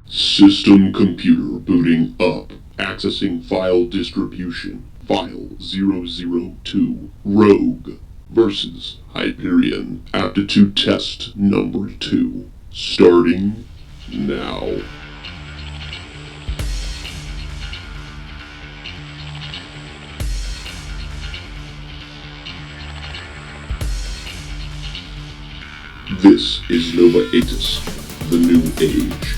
System computer booting up. Accessing file distribution. File 002. Rogue versus Hyperion. Aptitude test number 2. Starting now. This is Nova Aetus, the new age.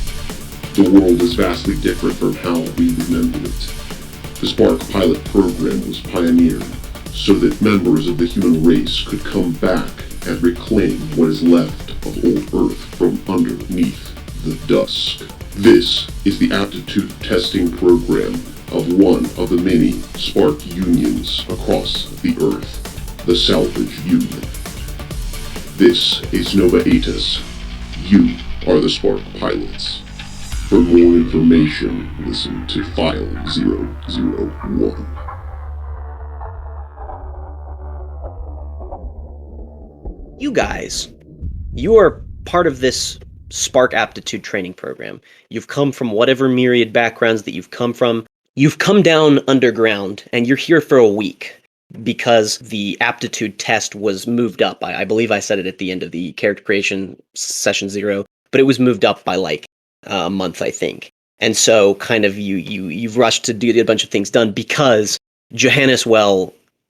The world is vastly different from how we remember it. The Spark pilot program was pioneered so that members of the human race could come back and reclaim what is left of old Earth from underneath the dusk. This is the aptitude testing program of one of the many Spark unions across the Earth, the Salvage Union. This is Nova Aetus. You are the Spark pilots. For more information, listen to File 001. You guys, you are part of this Spark Aptitude training program. You've come from whatever myriad backgrounds that you've come from. You've come down underground, and you're here for a week because the aptitude test was moved up. I believe I said it at the end of the character creation session 0, but it was moved up by like a month, I think. And so kind of you've rushed to get a bunch of things done because Johannes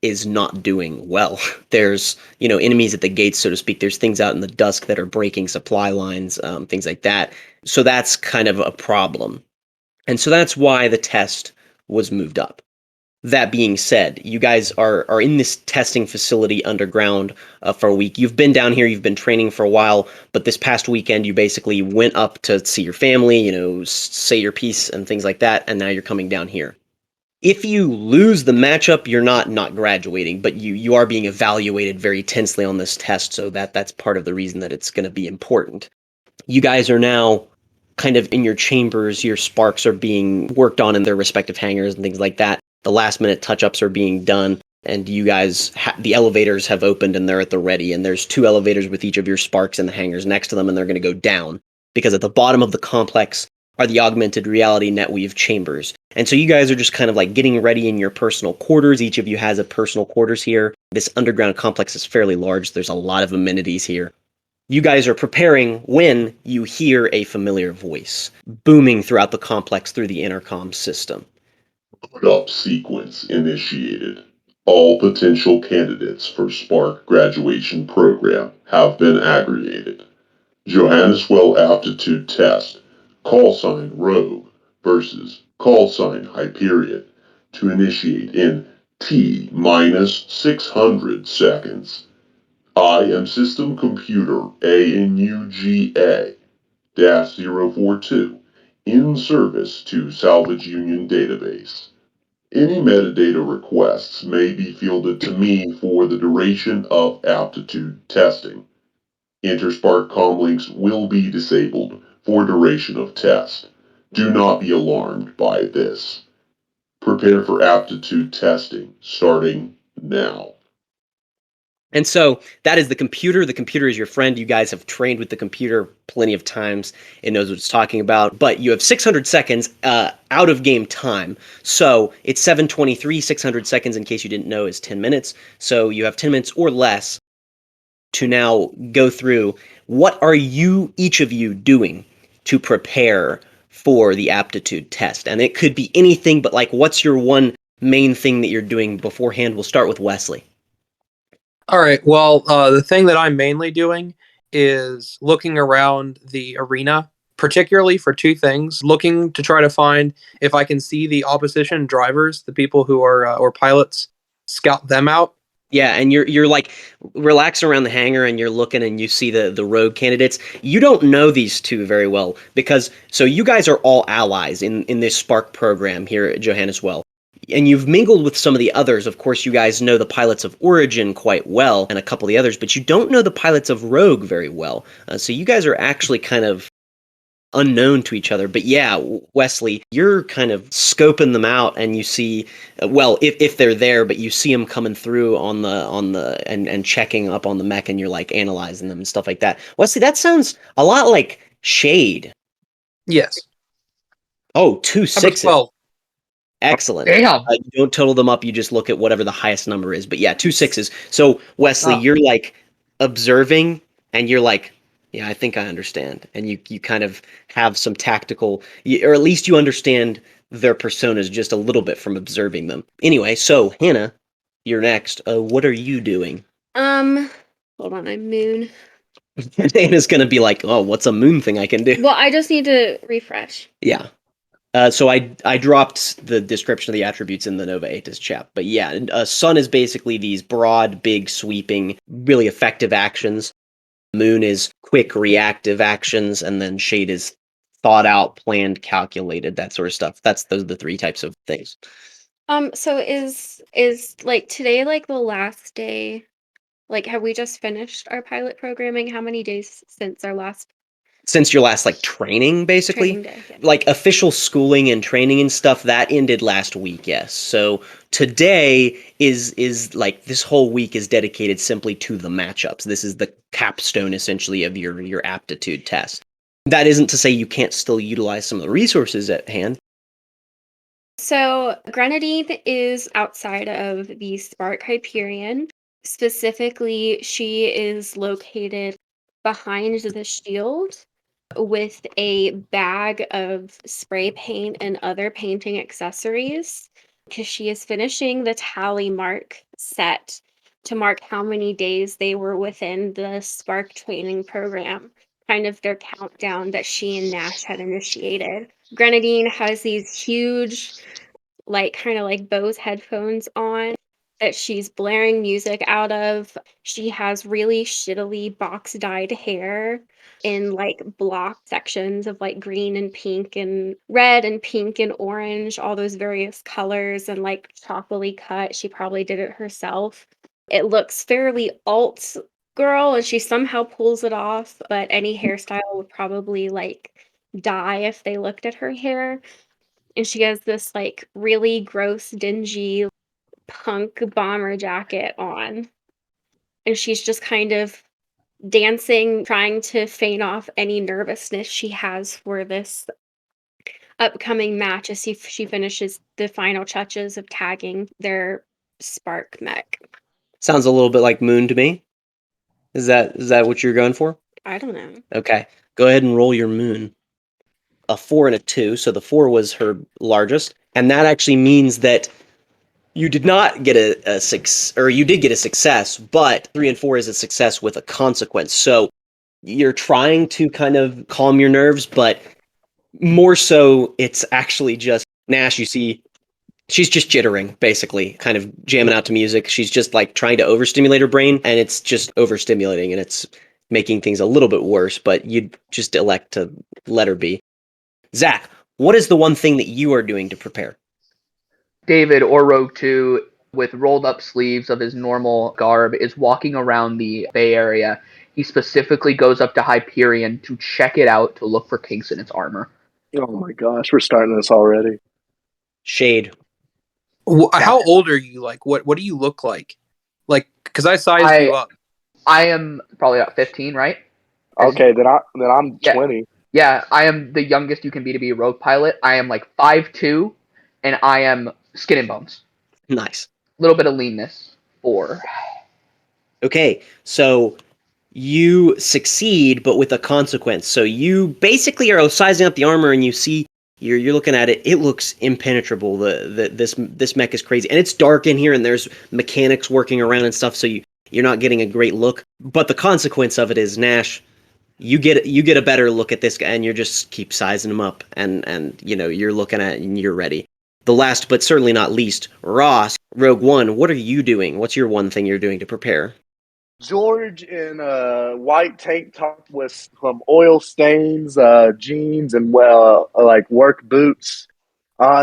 is not doing well. There's, enemies at the gates, so to speak. There's things out in the dusk that are breaking supply lines, things like that. So that's kind of a problem. And so that's why the test was moved up. That being said, you guys are in this testing facility underground for a week. You've been down here, you've been training for a while, but this past weekend you basically went up to see your family, say your piece and things like that, and now you're coming down here. If you lose the matchup, you're not graduating, but you are being evaluated very tensely on this test, so that's part of the reason that it's going to be important. You guys are now kind of in your chambers, your sparks are being worked on in their respective hangars and things like that. The last minute touch-ups are being done, and you guys, the elevators have opened and they're at the ready, and there's 2 elevators with each of your sparks in the hangars next to them, and they're going to go down, because at the bottom of the complex are the augmented reality netweave chambers. And so you guys are just kind of like getting ready in your personal quarters. Each of you has a personal quarters here. This underground complex is fairly large. There's a lot of amenities here. You guys are preparing when you hear a familiar voice booming throughout the complex through the intercom system. Put-up sequence initiated. All potential candidates for Spark graduation program have been aggregated. Johanneswell aptitude test. Call sign Rogue versus call sign Hyperion to initiate in T-minus 600 seconds. I am system computer ANUGA-042 in service to Salvage Union database. Any metadata requests may be fielded to me for the duration of aptitude testing. Interspark comlinks will be disabled for duration of test. Do not be alarmed by this. Prepare for aptitude testing starting now. And so that is the computer. The computer is your friend. You guys have trained with the computer plenty of times. It knows what it's talking about. But you have 600 seconds out of game time. So it's 7:23. 600 seconds, in case you didn't know, is 10 minutes. So you have 10 minutes or less to now go through. What are you, each of you, doing to prepare for the aptitude test? And it could be anything, but like, what's your one main thing that you're doing beforehand? We'll start with Wesley. All right. Well, the thing that I'm mainly doing is looking around the arena, particularly for 2 things. Looking to try to find if I can see the opposition drivers, the people who are or pilots, scout them out. Yeah, and you're like relaxing around the hangar and you're looking and you see the rogue candidates. You don't know these 2 very well because so you guys are all allies in this Spark program here at Johanneswell. And you've mingled with some of the others. Of course, you guys know the pilots of Origin quite well and a couple of the others, but you don't know the pilots of Rogue very well. So you guys are actually kind of unknown to each other. But yeah, Wesley, you're kind of scoping them out and you see, well, if they're there, but you see them coming through on the and checking up on the mech and you're like analyzing them and stuff like that. Wesley, that sounds a lot like Shade. Yes. Oh, two How about sixes. 12? Excellent. Damn. You don't total them up, you just look at whatever the highest number is. But yeah, two sixes. So, Wesley, Oh. you're like observing and you're like, yeah, I think I understand. And you kind of have some tactical, or at least you understand their personas just a little bit from observing them. Anyway, so Hannah, you're next. What are you doing? Hold on, I'm moon. Hannah's going to be like, oh, what's a moon thing I can do? Well, I just need to refresh. Yeah. So I dropped the description of the attributes in the Nova Aetas chat. But yeah, sun is basically these broad, big, sweeping, really effective actions. Moon is quick, reactive actions, and then shade is thought out, planned, calculated, that sort of stuff. Those are the three types of things. So is like today like the last day? Like, have we just finished our pilot programming? How many days since our last Since your last like training, basically, training day? Yeah. like official schooling and training and stuff, that ended last week. Yes. So today is like this whole week is dedicated simply to the matchups. This is the capstone essentially of your aptitude test. That isn't to say you can't still utilize some of the resources at hand. So Grenadine is outside of the Spark Hyperion. Specifically, she is located behind the shield with a bag of spray paint and other painting accessories because she is finishing the tally mark set to mark how many days they were within the Spark training program, kind of their countdown that she and Nash had initiated. Grenadine has these huge, like, kind of like Bose headphones on that she's blaring music out of. She has really shittily box dyed hair in like block sections of like green and pink and red and pink and orange, all those various colors, and like choppily cut. She probably did it herself. It looks fairly alt girl, and she somehow pulls it off, but any hairstyle would probably like die if they looked at her hair. And she has this like really gross, dingy punk bomber jacket on. And she's just kind of dancing, trying to feign off any nervousness she has for this upcoming match as she finishes the final touches of tagging their Spark mech. Sounds a little bit like Moon to me. Is that what you're going for? I don't know. Okay. Go ahead and roll your Moon. A 4 and a 2, so the 4 was her largest, and that actually means that you did not get a six, or you did get a success, but 3 and 4 is a success with a consequence. So you're trying to kind of calm your nerves, but more so it's actually just Nash. You see, she's just jittering, basically, kind of jamming out to music. She's just like trying to overstimulate her brain, and it's just overstimulating, and it's making things a little bit worse, but you'd just elect to let her be. Zach, what is the one thing that you are doing to prepare? David, or Rogue 2, with rolled up sleeves of his normal garb, is walking around the Bay Area. He specifically goes up to Hyperion to check it out to look for kinks in its armor. Oh my gosh, we're starting this already. Shade. How old are you? Like, what do you look like? Like, because I sized you up. I am probably about 15, right? Okay, then I'm Yeah. 20. Yeah, I am the youngest you can be to be a rogue pilot. I am like 5'2", and I am skin and bones. Nice. A little bit of leanness. 4. Okay, so you succeed, but with a consequence. So you basically are sizing up the armor, and you see you're looking at it. It looks impenetrable. This mech is crazy, and it's dark in here, and there's mechanics working around and stuff. So you're not getting a great look. But the consequence of it is, Nash, you get a better look at this guy, and you just keep sizing him up, and you're looking at it and you're ready. The last, but certainly not least, Ross, Rogue One, what are you doing? What's your one thing you're doing to prepare? George in a white tank top with some oil stains, jeans, and like work boots.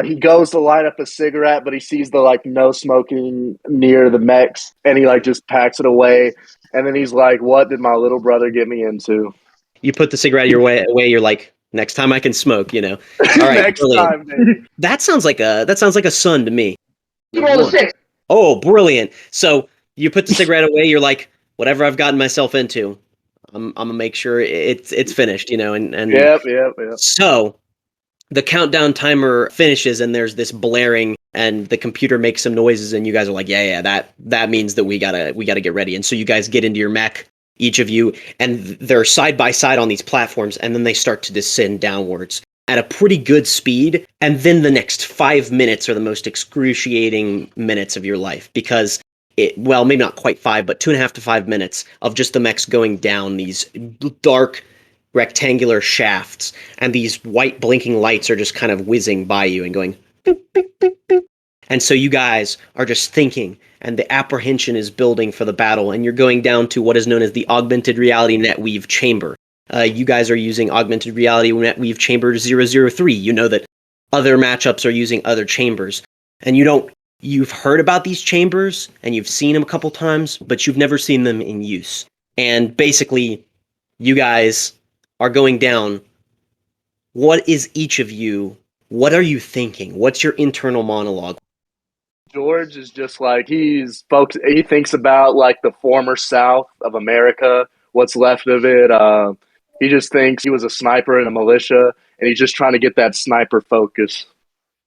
He goes to light up a cigarette, but he sees the like no smoking near the mechs, and he like just packs it away. And then he's like, "What did my little brother get me into?" You put the cigarette away. You're like, next time I can smoke. All right, Next time, baby. That sounds like a son to me. You rolled a 6. Oh, brilliant! So you put the cigarette away. You're like, whatever I've gotten myself into, I'm gonna make sure it's finished. And Yep. So the countdown timer finishes and there's this blaring and the computer makes some noises and you guys are like, yeah, that means that we gotta get ready. And so you guys get into your mech, each of you, and they're side by side on these platforms, and then they start to descend downwards at a pretty good speed. And then the next 5 minutes are the most excruciating minutes of your life, because well, maybe not quite 5, but 2.5 to 5 minutes of just the mechs going down these dark rectangular shafts, and these white blinking lights are just kind of whizzing by you and going boop, boop, boop, boop. And so you guys are just thinking, and the apprehension is building for the battle, and you're going down to what is known as the Augmented Reality NetWeave Chamber. You guys are using Augmented Reality NetWeave Chamber 003. You know that other matchups are using other chambers, and you've heard about these chambers, and you've seen them a couple times, but you've never seen them in use. And basically, you guys are going down. What is each of you? What are you thinking? What's your internal monologue? George is just like he thinks about like the former South of America, what's left of it. He just thinks he was a sniper in a militia, and he's just trying to get that sniper focus.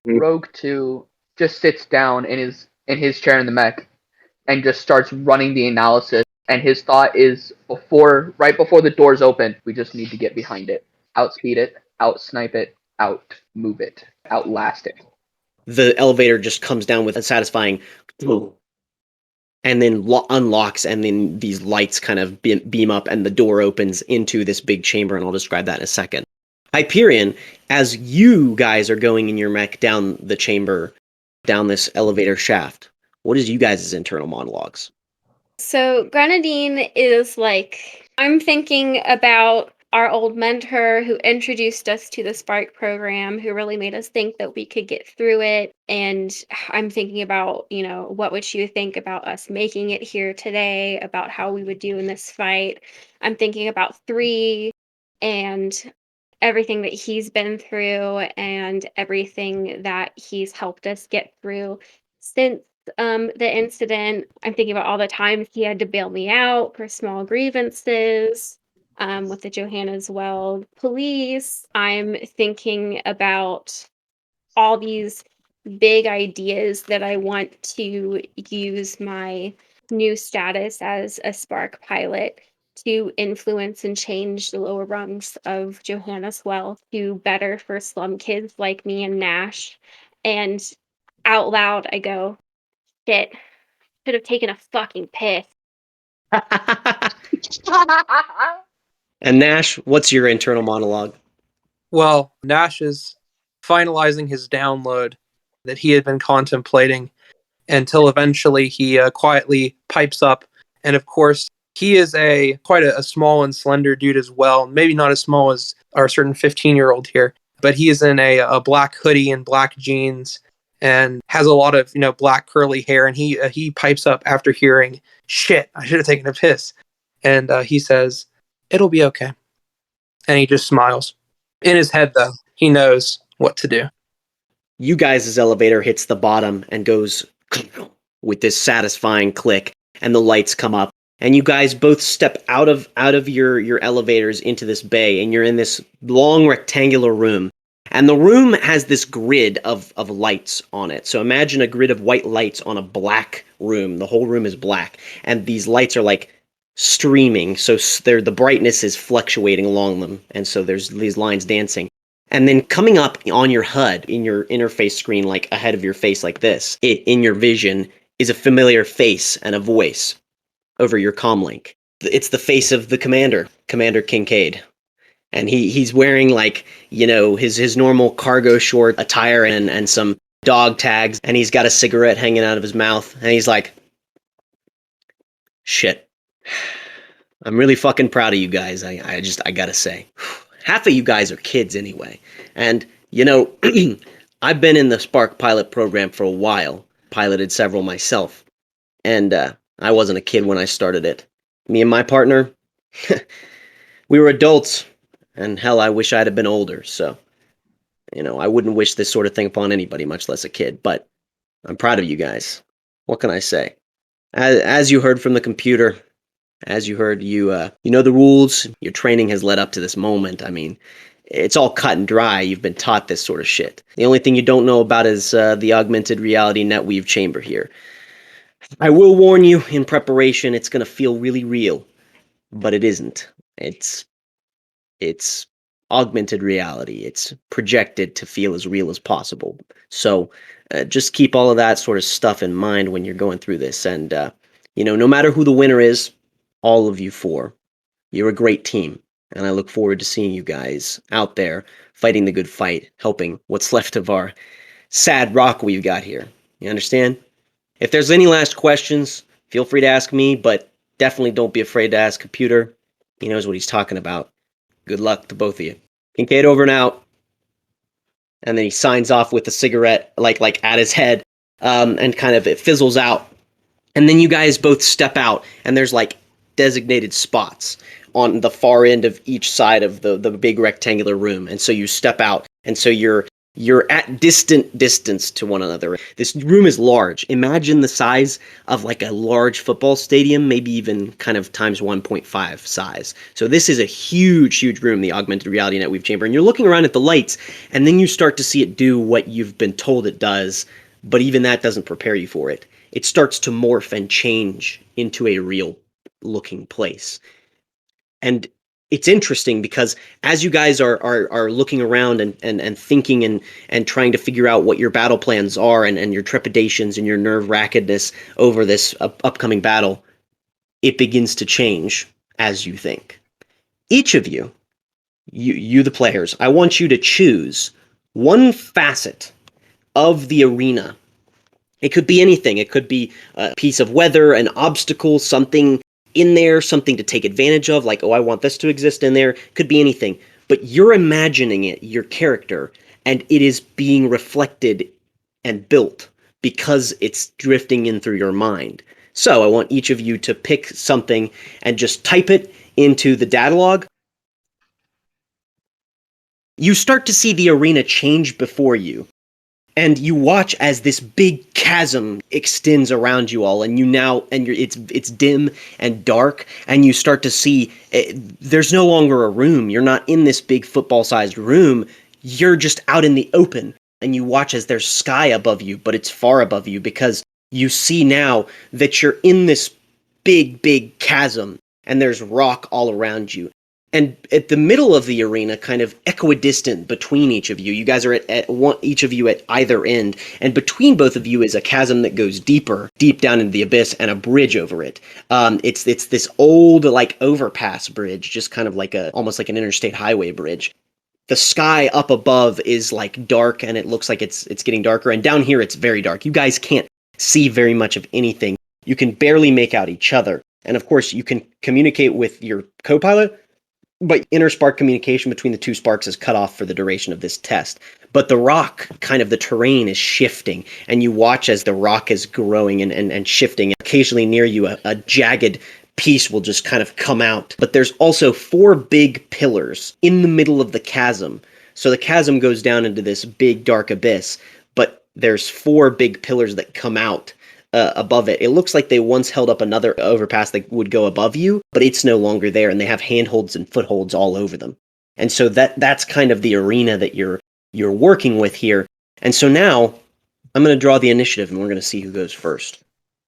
Rogue 2 just sits down in his chair in the mech and just starts running the analysis. And his thought is, right before the doors open, we just need to get behind it, outspeed it, outsnipe it, outmove it, outlast it. The elevator just comes down with a satisfying and then unlocks, and then these lights kind of beam up and the door opens into this big chamber, and I'll describe that in a second. Hyperion, as you guys are going in your mech down the chamber, down this elevator shaft, what is you guys' internal monologues? So Grenadine is like, I'm thinking about our old mentor who introduced us to the Spark program, who really made us think that we could get through it. And I'm thinking about, what would you think about us making it here today, about how we would do in this fight. I'm thinking about 3 and everything that he's been through and everything that he's helped us get through since the incident. I'm thinking about all the times he had to bail me out for small grievances with the Johanna's Well police. I'm thinking about all these big ideas that I want to use my new status as a Spark pilot to influence and change the lower rungs of Johanna's Well to better for slum kids like me and Nash. And out loud, I go, shit, should have taken a fucking piss. And Nash, what's your internal monologue? Well, Nash is finalizing his download that he had been contemplating until eventually he quietly pipes up. And of course, he is quite a small and slender dude as well. Maybe not as small as our certain 15-year-old here, but he is in a black hoodie and black jeans and has a lot of black curly hair. And he pipes up after hearing, "Shit, I should have taken a piss." And he says, "It'll be okay." And he just smiles. In his head, though, he knows what to do. You guys' elevator hits the bottom and goes with this satisfying click, and the lights come up, and you guys both step out of your elevators into this bay, and you're in this long rectangular room. And the room has this grid of lights on it. So imagine a grid of white lights on a black room. The whole room is black, and these lights are like streaming, so the brightness is fluctuating along them, and so there's these lines dancing. And then coming up on your HUD, in your interface screen, like ahead of your face like this, in your vision, is a familiar face and a voice over your comlink. It's the face of the commander, Commander Kincaid. And he's wearing like, his normal cargo short attire and some dog tags, and he's got a cigarette hanging out of his mouth, and he's like, shit. I'm really fucking proud of you guys. I gotta say. Half of you guys are kids anyway. And, I've been in the Spark pilot program for a while. Piloted several myself. And I wasn't a kid when I started it. Me and my partner, we were adults. And hell, I wish I'd have been older. So, I wouldn't wish this sort of thing upon anybody, much less a kid. But I'm proud of you guys. What can I say? As you heard from the computer, as you heard, you know the rules. Your training has led up to this moment. I mean, It's all cut and dry. You've been taught this sort of shit. The only thing you don't know about is the augmented reality netweave chamber here. I will warn you, in preparation, it's going to feel really real, but it isn't. It's augmented reality. It's projected to feel as real as possible. So just keep all of that sort of stuff in mind when you're going through this. And, no matter who the winner is, all of you four, you're a great team. And I look forward to seeing you guys out there fighting the good fight, helping what's left of our sad rock we've got here. You understand? If there's any last questions, feel free to ask me, but definitely don't be afraid to ask Computer. He knows what he's talking about. Good luck to both of you. Kincaid over and out. And then he signs off with a cigarette, like at his head, and kind of it fizzles out. And then you guys both step out, and there's like designated spots on the far end of each side of the big rectangular room. And so you step out, and so you're at distant distance to one another. This room is large. Imagine the size of like a large football stadium, maybe even kind of times 1.5 size. So this is a huge, huge room, the augmented reality netweave chamber. And you're looking around at the lights, and then you start to see it do what you've been told it does, but even that doesn't prepare you for it. It starts to morph and change into a real looking place. And it's interesting because as you guys are looking around and thinking and trying to figure out what your battle plans are and your trepidations and your nerve-wrackedness over this upcoming battle, it begins to change as you think. Each of you the players, I want you to choose one facet of the arena. It could be anything. It could be a piece of weather, an obstacle, something in there, something to take advantage of, like, oh, I want this to exist in there. Could be anything. But you're imagining it, your character, and it is being reflected and built because it's drifting in through your mind. So I want each of you to pick something and just type it into the data log. You start to see the arena change before you. And you watch as this big chasm extends around you all, and it's dim and dark, and you start to see there's no longer a room. You're not in this big football-sized room. You're just out in the open, and you watch as there's sky above you, but it's far above you because you see now that you're in this big, big chasm, and there's rock all around you. And at the middle of the arena, kind of equidistant between each of you, you guys are each of you at either end, and between both of you is a chasm that goes deep down into the abyss, and a bridge over it. It's this old, like, overpass bridge, just kind of like almost like an interstate highway bridge. The sky up above is like dark, and it looks like it's getting darker, and down here it's very dark. You guys can't see very much of anything. You can barely make out each other, and of course you can communicate with your co-pilot, but interspark communication between the two sparks is cut off for the duration of this test. But the rock, kind of the terrain, is shifting, and you watch as the rock is growing and shifting. Occasionally near you, a jagged piece will just kind of come out. But there's also 4 big pillars in the middle of the chasm. So the chasm goes down into this big dark abyss, but there's 4 big pillars that come out above it. It looks like they once held up another overpass that would go above you, but it's no longer there, and they have handholds and footholds all over them. And so that's kind of the arena that you're working with here. And so now I'm going to draw the initiative, and we're going to see who goes first.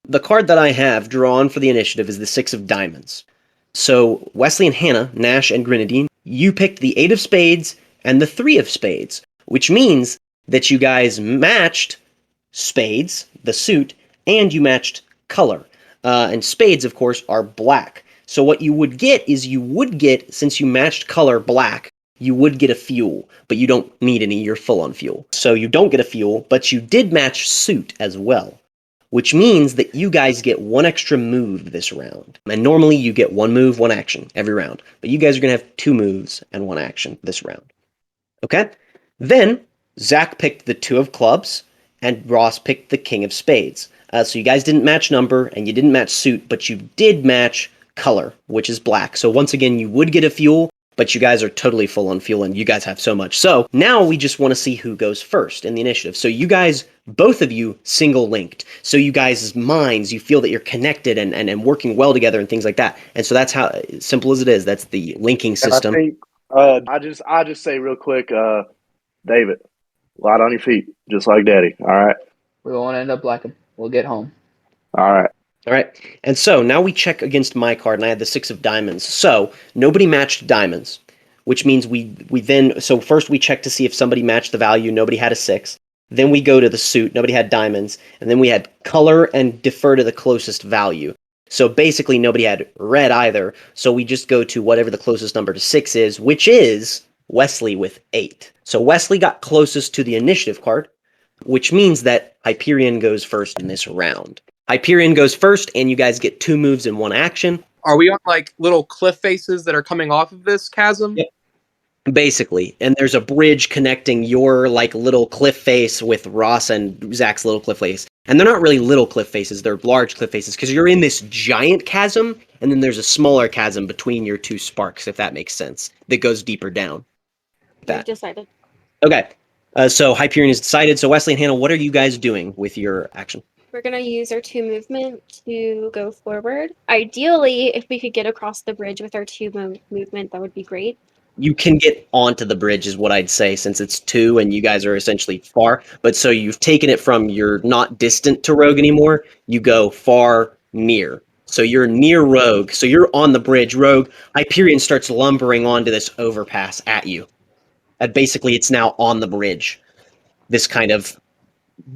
The card that I have drawn for the initiative is the 6 of diamonds. So Wesley and Hannah, Nash and Grenadine, you picked the 8 of spades and the 3 of spades, which means that you guys matched spades, the suit, and you matched color. And spades, of course, are black. So what you would get is since you matched color black, you would get a fuel, but you don't need any, you're full on fuel. So you don't get a fuel, but you did match suit as well, which means that you guys get 1 extra move this round. And normally you get 1 move, 1 action every round, but you guys are going to have 2 moves and 1 action this round. Okay? Then Zach picked the 2 of clubs, and Ross picked the king of spades. So you guys didn't match number, and you didn't match suit, but you did match color, which is black. So once again, you would get a fuel, but you guys are totally full on fuel, and you guys have so much. So now we just want to see who goes first in the initiative. So you guys, both of you, single-linked. So you guys' minds, you feel that you're connected and working well together and things like that. And so that's how simple as it is. That's the linking system. I just say real quick, David, light on your feet, just like Daddy. All right. We won't end up like him. We'll get home. All right. All right. And so now we check against my card, and I had the 6 of diamonds. So nobody matched diamonds, which means we then, so first we check to see if somebody matched the value. Nobody had a 6. Then we go to the suit. Nobody had diamonds. And then we had color and defer to the closest value. So basically nobody had red either. So we just go to whatever the closest number to 6 is, which is Wesley with 8. So Wesley got closest to the initiative card, which means that Hyperion goes first in this round. Hyperion goes first, and you guys get 2 moves and 1 action. Are we on like little cliff faces that are coming off of this chasm? Yep. Basically, and there's a bridge connecting your like little cliff face with Ross and Zach's little cliff face. And they're not really little cliff faces, they're large cliff faces, because you're in this giant chasm, and then there's a smaller chasm between your 2 sparks, if that makes sense, that goes deeper down. We've decided. Okay, so Hyperion is decided. So Wesley and Hannah, what are you guys doing with your action? We're going to use our 2 movement to go forward. Ideally, if we could get across the bridge with our 2 movement, that would be great. You can get onto the bridge is what I'd say, since it's 2 and you guys are essentially far. But so you've taken it from you're not distant to Rogue anymore, you go far near. So you're near Rogue, so you're on the bridge. Rogue, Hyperion starts lumbering onto this overpass at you. And basically it's now on the bridge. This kind of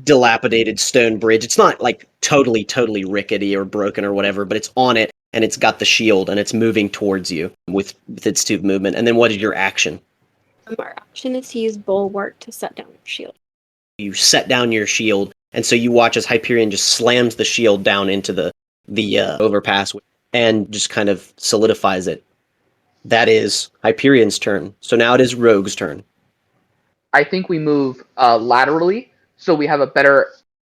dilapidated stone bridge. It's not like totally rickety or broken or whatever, but it's on it. And it's got the shield, and it's moving towards you with its 2 movement. And then what is your action? Our action is to use Bulwark to set down your shield. You set down your shield, and so you watch as Hyperion just slams the shield down into the overpass and just kind of solidifies it. That is Hyperion's turn. So now it is Rogue's turn. I think we move laterally, so we have a better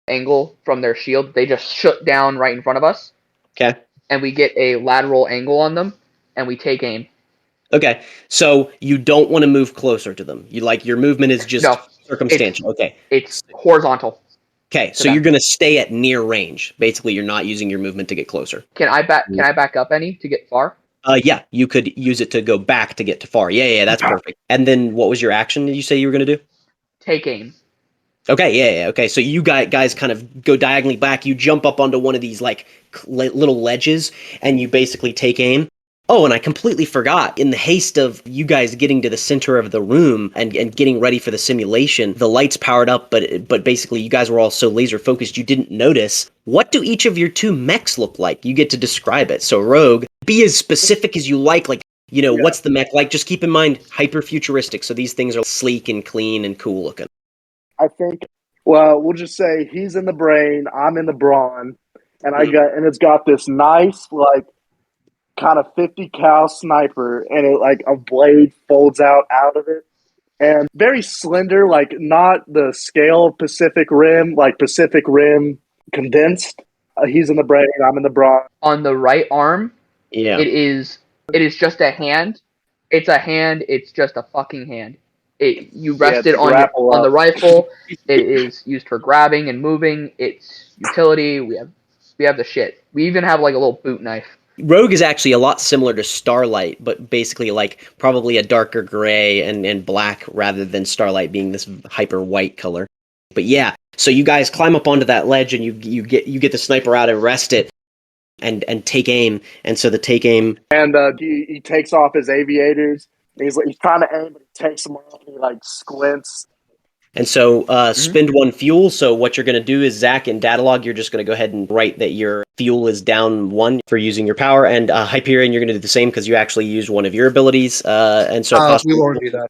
angle from their shield. They just shut down right in front of us. Okay. And we get a lateral angle on them, and we take aim. Okay, so you don't want to move closer to them. You like your movement is just circumstantial. It's horizontal. Okay, so you're going to stay at near range. Basically, you're not using your movement to get closer. Can I back up any to get far? Yeah, you could use it to go back to get to far. Yeah, that's perfect. And then what was your action did you say you were going to do? Take aim. Okay, yeah. Okay, so you guys kind of go diagonally back. You jump up onto one of these like little ledges, and you basically take aim. Oh, and I completely forgot. In the haste of you guys getting to the center of the room and getting ready for the simulation, the lights powered up, but basically you guys were all so laser focused you didn't notice. What do each of your 2 mechs look like? You get to describe it. So Rogue, be as specific as you like. What's the mech like? Just keep in mind, hyper futuristic. So these things are sleek and clean and cool looking. I think, well, we'll just say he's in the brain, I'm in the brawn, and it's got this nice, like, kind of 50 cal sniper, and it like a blade folds out of it, and very slender, like not the scale of Pacific Rim, like Pacific Rim condensed. He's in the brain, I'm in the brawn. On the right arm, Yeah, it is just a hand. It's a hand. It's just a fucking hand. You rest it on the rifle. It is used for grabbing and moving. It's utility. We have the shit. We even have like a little boot knife. Rogue is actually a lot similar to Starlight, but basically like probably a darker gray and black rather than Starlight being this hyper white color. But yeah, so you guys climb up onto that ledge and you get the sniper out and rest it and take aim. And so the take aim, and he takes off his aviators. He's trying to aim, but he takes them off and he like squints. And so spend 1 fuel. So what you're going to do is, Zach, in Datalog, you're just going to go ahead and write that your fuel is down 1 for using your power. And Hyperion, you're going to do the same because you actually used one of your abilities. And so we won't do that.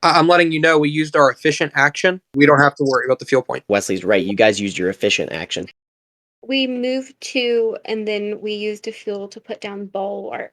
I'm letting you know we used our efficient action. We don't have to worry about the fuel point. Wesley's right. You guys used your efficient action. We moved 2, and then we used a fuel to put down Bulwark.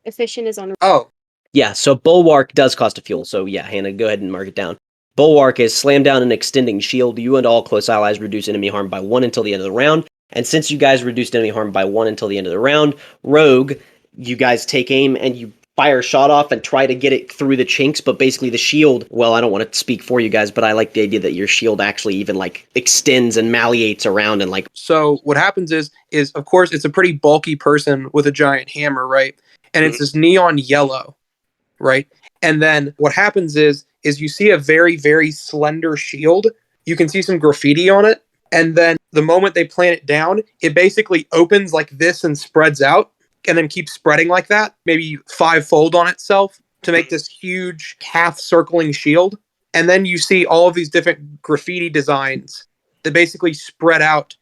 Efficient is on. Oh. Yeah, so Bulwark does cost a fuel. So yeah, Hannah, go ahead and mark it down. Bulwark is slam down an extending shield. You and all close allies reduce enemy harm by 1 until the end of the round. And since you guys reduced enemy harm by 1 until the end of the round, Rogue, you guys take aim and you fire a shot off and try to get it through the chinks, but basically the shield, well, I don't want to speak for you guys, but I like the idea that your shield actually even like extends and malleates around and like. So what happens is of course it's a pretty bulky person with a giant hammer, right? And it's this neon yellow, right? And then what happens is you see a very, very slender shield. You can see some graffiti on it. And then the moment they plant it down, it basically opens like this and spreads out and then keeps spreading like that, maybe 5-fold on itself to make this huge half circling shield. And then you see all of these different graffiti designs that basically spread out.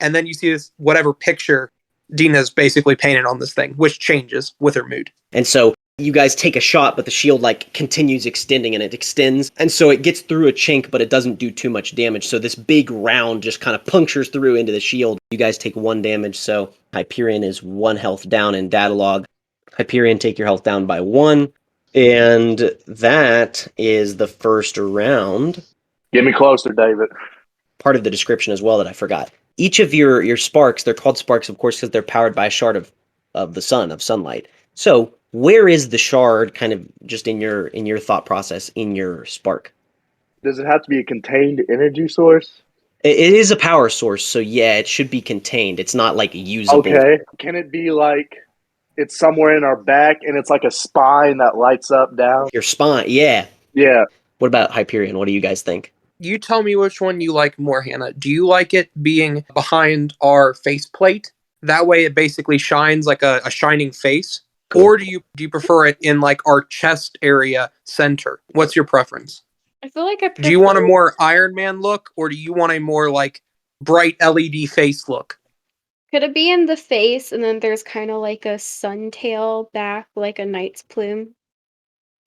And then you see this whatever picture Dina's basically painted on this thing, which changes with her mood. And so you guys take a shot, but the shield like continues extending, and it extends. And so it gets through a chink, but it doesn't do too much damage. So this big round just kind of punctures through into the shield. You guys take 1 damage. So Hyperion is 1 health down in data log. Hyperion, take your health down by 1. And that is the first round. Get me closer, David. Part of the description as well that I forgot. Each of your sparks, they're called sparks, of course, because they're powered by a shard of the sun, of sunlight. So where is the shard kind of just in your thought process, in your spark? Does it have to be a contained energy source? It is a power source, so yeah, it should be contained. It's not like usable. Okay. Can it be like it's somewhere in our back and it's like a spine that lights up down? Your spine, yeah. Yeah. What about Hyperion? What do you guys think? You tell me which one you like more, Hannah. Do you like it being behind our faceplate? That way it basically shines like a shining face. Cool. Or do you prefer it in like our chest area center? What's your preference? I feel like Do you want a more Iron Man look, or do you want a more like bright LED face look? Could it be in the face and then there's kind of like a suntail back, like a knight's plume?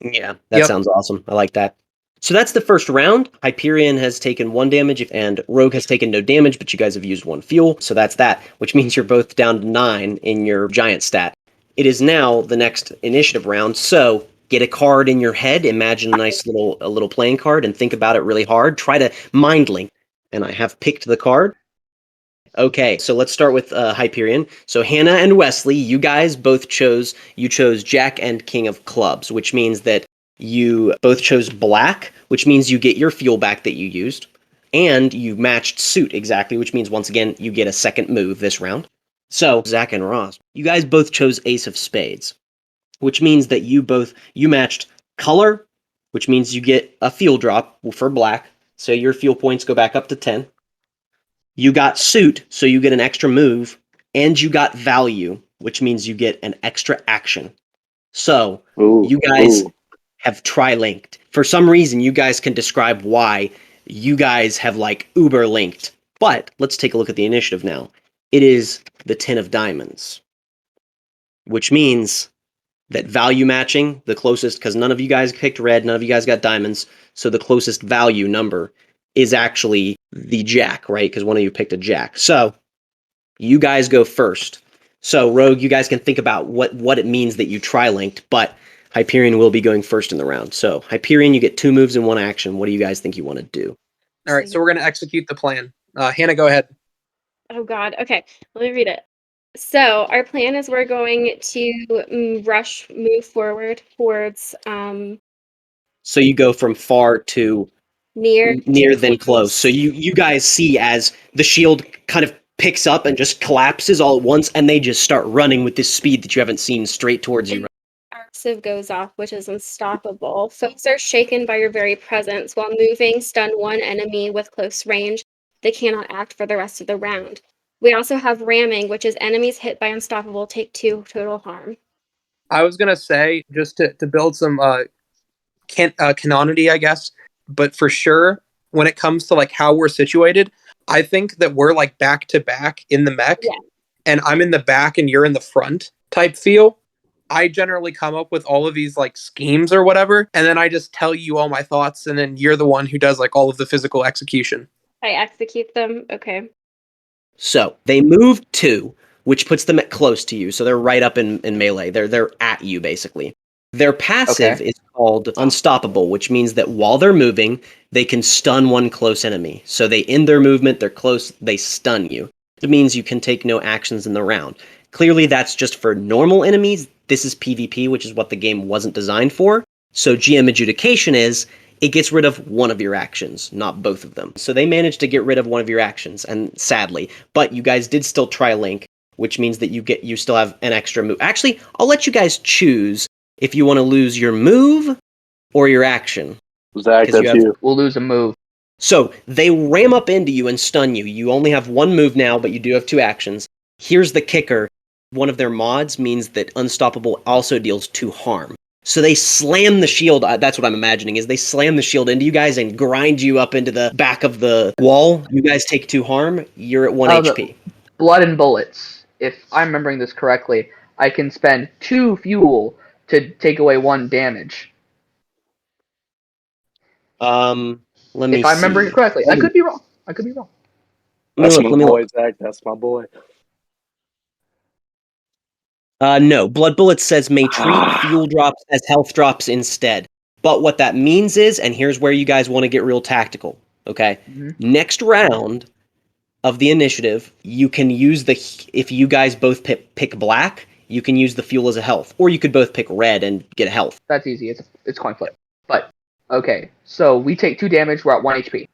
Yeah, that Yep. sounds awesome. I like that. So that's the first round. Hyperion has taken 1 damage, and Rogue has taken no damage, but you guys have used 1 fuel, so that's that, which means you're both down to 9 in your giant stat. It is now the next initiative round, so get a card in your head, imagine a nice little playing card, and think about it really hard. Try to mind link. And I have picked the card. Okay, so let's start with Hyperion. So Hannah and Wesley, you guys both chose Jack and King of Clubs, which means that you both chose black, which means you get your fuel back that you used, and you matched suit exactly, which means once again you get a second move this round. So Zach and Ross, you guys both chose Ace of Spades, which means that you matched color, which means you get a fuel drop for black, so your fuel points go back up to 10. You got suit, so you get an extra move, and you got value, which means you get an extra action. So you guys have tri-linked. For some reason, you guys can describe why you guys have like uber linked. But let's take a look at the initiative now. It is the 10 of diamonds, which means that value matching, the closest, because none of you guys picked red, none of you guys got diamonds, so the closest value number is actually the jack, right? Because one of you picked a jack. So you guys go first. So Rogue, you guys can think about what it means that you tri-linked, but Hyperion will be going first in the round. So Hyperion, you get 2 moves and 1 action. What do you guys think you want to do? All right, so we're going to execute the plan. Hannah, go ahead. Oh God. Okay, let me read it. So our plan is we're going to move forward towards So you go from far to near then close. So you guys see as the shield kind of picks up and just collapses all at once, and they just start running with this speed that you haven't seen straight towards you. Our sieve goes off, which is unstoppable. Foes are shaken by your very presence. While moving, stun one enemy with close range. They cannot act for the rest of the round. We also have ramming, which is enemies hit by unstoppable take 2 total harm. I was going to say, just to build some canonity, I guess, but for sure, when it comes to like how we're situated, I think that we're like back to back in the mech, and I'm in the back and you're in the front type feel. I generally come up with all of these like schemes or whatever, and then I just tell you all my thoughts, and then you're the one who does like all of the physical execution. I execute them. Okay. So they move 2, which puts them at close to you. So they're right up in melee. They're at you basically. Their passive is called Unstoppable, which means that while they're moving, they can stun one close enemy. So they end their movement, they're close, they stun you. It means you can take no actions in the round. Clearly that's just for normal enemies. This is PvP, which is what the game wasn't designed for. So GM adjudication is, it gets rid of one of your actions, not both of them. So they managed to get rid of one of your actions, and sadly. But you guys did still tri-link, which means that you still have an extra move. Actually, I'll let you guys choose if you want to lose your move or your action. Zach, 'Cause that's you have- you. We'll lose a move. So they ram up into you and stun you. You only have one move now, but you do have 2 actions. Here's the kicker. One of their mods means that Unstoppable also deals 2 harm. So they slam the shield, that's what I'm imagining, is they slam the shield into you guys and grind you up into the back of the wall. You guys take 2 harm, you're at 1 HP. Blood and bullets. If I'm remembering this correctly, I can spend 2 fuel to take away 1 damage. Let me see. If I'm remembering it correctly. I could be wrong. Let me That's look, my let me boy, look. Zach. That's my boy. No, Blood Bullets says may treat fuel drops as health drops instead. But what that means is, and here's where you guys want to get real tactical, okay? Mhm. Next round of the initiative, you can use if you guys both pick black, you can use the fuel as a health. Or you could both pick red and get a health. That's easy. It's coin flip. But, okay. So we take 2 damage. We're at 1 HP.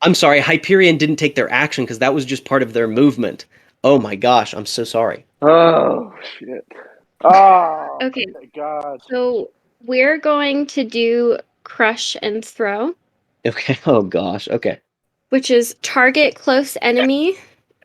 I'm sorry, Hyperion didn't take their action because that was just part of their movement. Oh my gosh, I'm so sorry. Oh, shit. Oh, Okay. my God. So we're going to do crush and throw, Okay, oh gosh, okay. which is target close enemy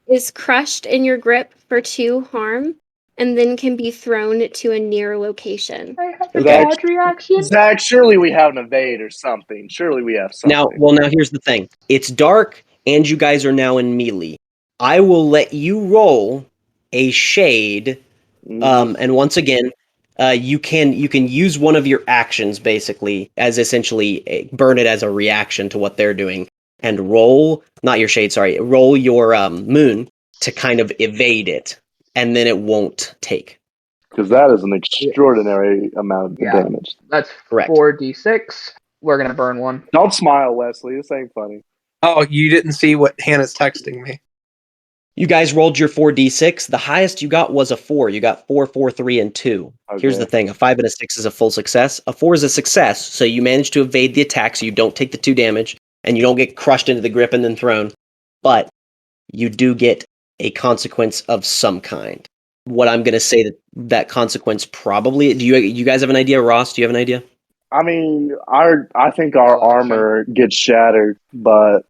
is crushed in your grip for 2 harm, and then can be thrown to a near location. I have a Zach, dodge reaction. Zach, surely we have an evade or something. Surely we have something. Now here's the thing. It's dark, and you guys are now in melee. I will let you roll a shade, and once again, you can use one of your actions basically as essentially burn it as a reaction to what they're doing, and roll roll your moon to kind of evade it, and then it won't take. Because that is an extraordinary amount of damage. That's Correct. 4d6. We're going to burn 1. Don't smile, Wesley. This ain't funny. Oh, you didn't see what Hannah's texting me. You guys rolled your 4d6. The highest you got was a 4. You got 4, 4, 3, and 2. Okay. Here's the thing. A 5 and a 6 is a full success. A 4 is a success, so you manage to evade the attack, so you don't take the 2 damage, and you don't get crushed into the grip and then thrown. But you do get a consequence of some kind. What I'm going to say that consequence probably... Do you guys have an idea? Ross, do you have an idea? I mean, I think our armor gets shattered, but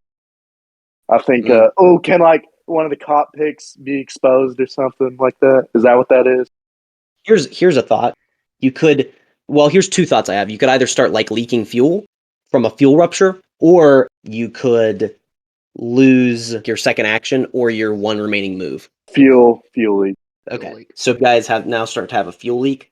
I think, can like one of the cockpits be exposed or something like that? Is that what that is? Here's a thought. You could... Well, here's 2 thoughts I have. You could either start like leaking fuel from a fuel rupture, or you could lose your second action or your 1 remaining move. Fuel leak. Okay, so guys now start to have a fuel leak,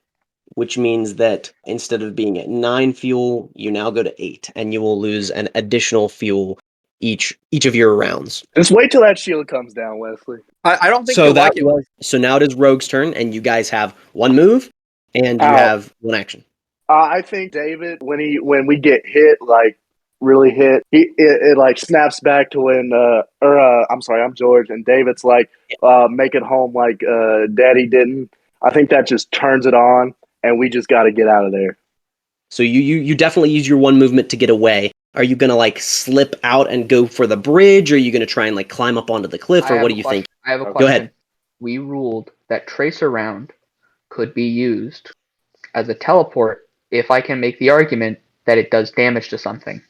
which means that instead of being at 9 fuel, you now go to 8, and you will lose an additional fuel each of your rounds. Just wait till that shield comes down, Wesley. I don't think So you'll that like it. was so now it is Rogue's turn, and you guys have 1 move, and you have 1 action. I think David, when we get hit, like really hit, it like snaps back to when I'm sorry, I'm George, and David's like make it home like Daddy didn't. I think that just turns it on, and we just got to get out of there. So you definitely use your 1 movement to get away. Are you gonna like slip out and go for the bridge, or are you gonna try and like climb up onto the cliff, or what do you think? I have a question. Go ahead. We ruled that Tracer Round could be used as a teleport if I can make the argument that it does damage to something.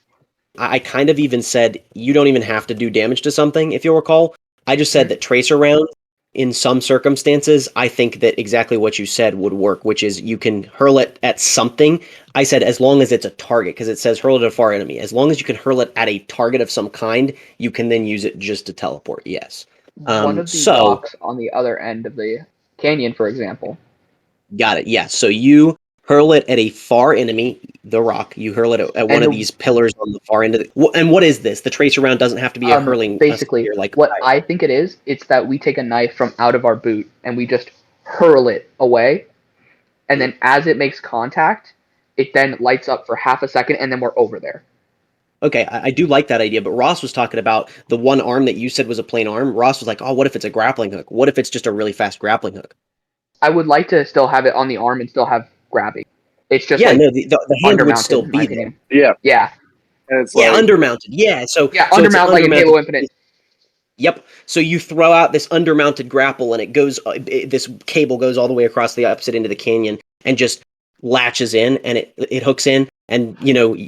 I kind of even said you don't even have to do damage to something, if you'll recall. I just said that Tracer Round, in some circumstances, I think that exactly what you said would work, which is you can hurl it at something. I said as long as it's a target, because it says hurl it at a far enemy. As long as you can hurl it at a target of some kind, you can then use it just to teleport, yes. One of the rocks on the other end of the canyon, for example. Got it, yeah. So you hurl it at a far enemy, the rock. You hurl it at one of these pillars on the far end of the... And what is this? The Tracer Round doesn't have to be a hurling... Basically, what I think it is, it's that we take a knife from out of our boot and we just hurl it away. And then as it makes contact, it then lights up for half a second and then we're over there. Okay, I do like that idea, but Ross was talking about the 1 arm that you said was a plain arm. Ross was like, oh, what if it's a grappling hook? What if it's just a really fast grappling hook? I would like to still have it on the arm and still have grabbing. It's just the hand would still be there. Yeah. And it's undermounted. Yeah, so undermounted like in Halo Infinite. Yep. So you throw out this undermounted grapple, and it goes. This cable goes all the way across the opposite end of the canyon, and just latches in, and it hooks in. And,